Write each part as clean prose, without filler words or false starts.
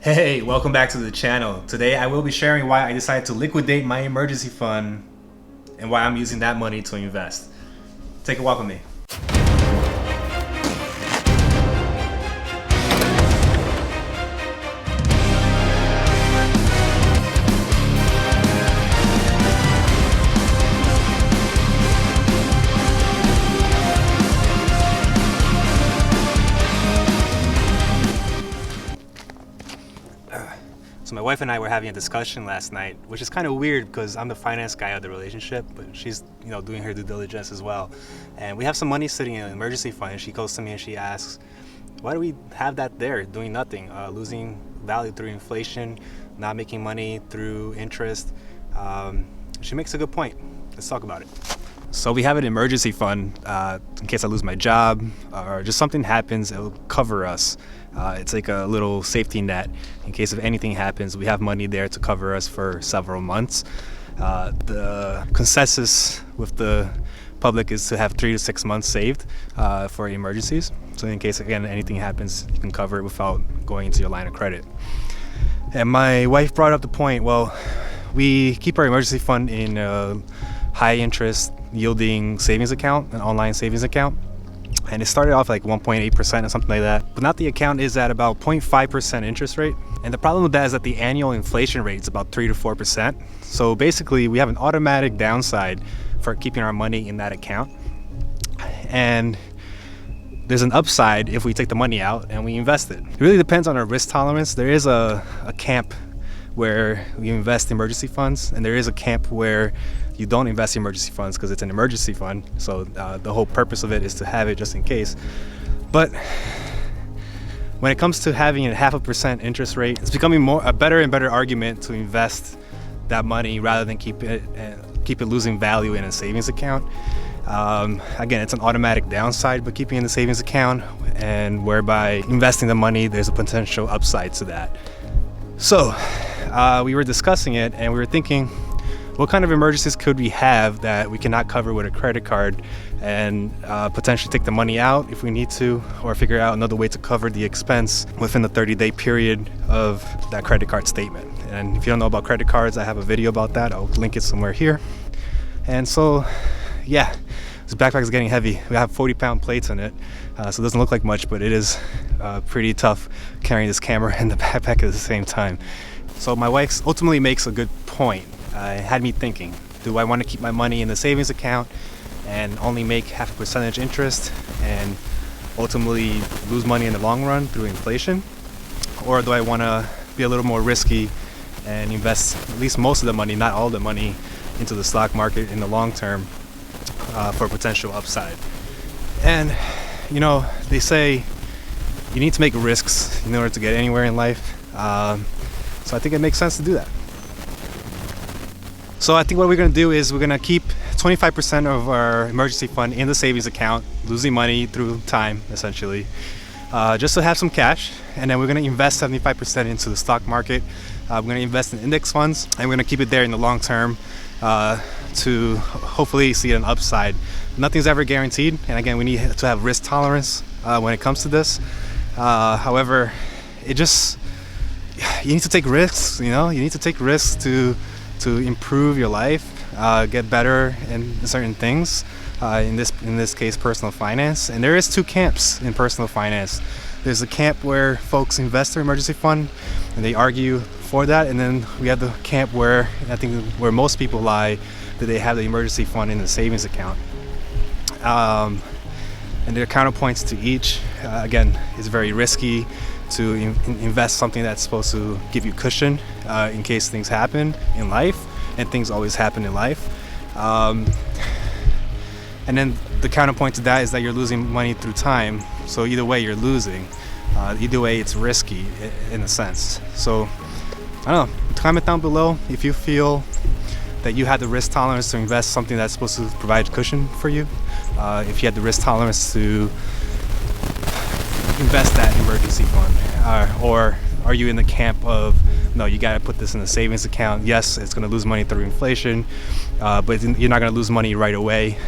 Hey, welcome back to the channel. Today I will be sharing why I decided to liquidate my emergency fund and why I'm using that money to invest. Take a walk with me. So my wife and I were having a discussion last night, which is kind of weird because I'm the finance guy of the relationship, but she's, doing her due diligence as well. And we have some money sitting in an emergency fund. And she goes to me and she asks, why do we have that there doing nothing, losing value through inflation, not making money through interest? She makes a good point. Let's talk about it. So we have an emergency fund in case I lose my job or just something happens, it'll cover us. It's like a little safety net in case if anything happens. We have money there to cover us for several months. The consensus with the public is to have 3 to 6 months saved for emergencies. So in case again anything happens, you can cover it without going into your line of credit. And my wife brought up the point, well, we keep our emergency fund in a high interest yielding savings account, an online savings account. And it started off like 1.8% or something like that. But now the account is at about 0.5% interest rate. And the problem with that is that the annual inflation rate is about 3 to 4%. So basically we have an automatic downside for keeping our money in that account. And there's an upside if we take the money out and we invest it. It really depends on our risk tolerance. There is a camp where you invest emergency funds, and there is a camp where you don't invest emergency funds because it's an emergency fund. So the whole purpose of it is to have it just in case. But when it comes to having a 0.5% interest rate, it's becoming a better and better argument to invest that money rather than keep it losing value in a savings account. Again, it's an automatic downside, but keeping in the savings account and whereby investing the money, there's a potential upside to that. So we were discussing it and we were thinking, what kind of emergencies could we have that we cannot cover with a credit card and potentially take the money out if we need to, or figure out another way to cover the expense within the 30-day period of that credit card statement. And if you don't know about credit cards, I have a video about that. I'll link it somewhere here. And so, yeah, this backpack is getting heavy. We have 40-pound plates in it, so it doesn't look like much, but it is pretty tough carrying this camera and the backpack at the same time. So my wife ultimately makes a good point. It had me thinking, do I want to keep my money in the savings account and only make 0.5% interest and ultimately lose money in the long run through inflation? Or do I want to be a little more risky and invest at least most of the money, not all the money, into the stock market in the long term for potential upside? And, they say you need to make risks in order to get anywhere in life. So I think it makes sense to do that. So I think what we're going to do is we're going to keep 25% of our emergency fund in the savings account, losing money through time, essentially, just to have some cash. And then we're going to invest 75% into the stock market. We're going to invest in index funds, and we're going to keep it there in the long term to hopefully see an upside. Nothing's ever guaranteed. And again, we need to have risk tolerance when it comes to this. However, you need to take risks, you need to take risks to improve your life, get better in certain things, in this case personal finance. And there is 2 camps in personal finance. There's a camp where folks invest their emergency fund and they argue for that, and then we have the camp where I think where most people lie, that they have the emergency fund in the savings account. And there are counterpoints to each. Again, it's very risky to invest something that's supposed to give you cushion in case things happen in life, and things always happen in life. And then the counterpoint to that is that you're losing money through time. So either way, you're losing. Either way, it's risky in a sense. So I don't know. Comment down below if you feel that you had the risk tolerance to invest something that's supposed to provide cushion for you. If you had the risk tolerance to invest that emergency fund, or are you in the camp of, no, you got to put this in a savings account? Yes, it's going to lose money through inflation, but you're not going to lose money right away.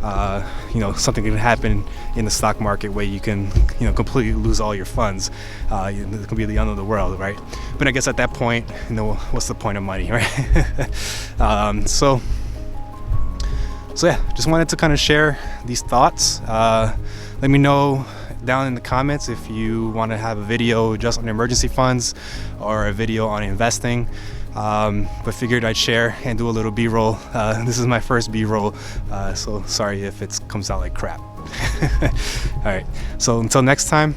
something can happen in the stock market where you can, completely lose all your funds. It can be the end of the world, right? But I guess at that point, what's the point of money, right? So yeah, just wanted to kind of share these thoughts. Let me know down in the comments if you want to have a video just on emergency funds or a video on investing. But figured I'd share and do a little b-roll. This is my first b-roll, so sorry if it comes out like crap. Alright, so until next time,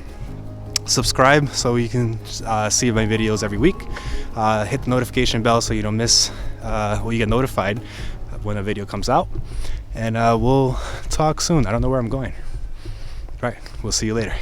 subscribe so you can see my videos every week. Hit the notification bell so you don't miss, you get notified when a video comes out. And we'll talk soon. I don't know where I'm going. Right, we'll see you later.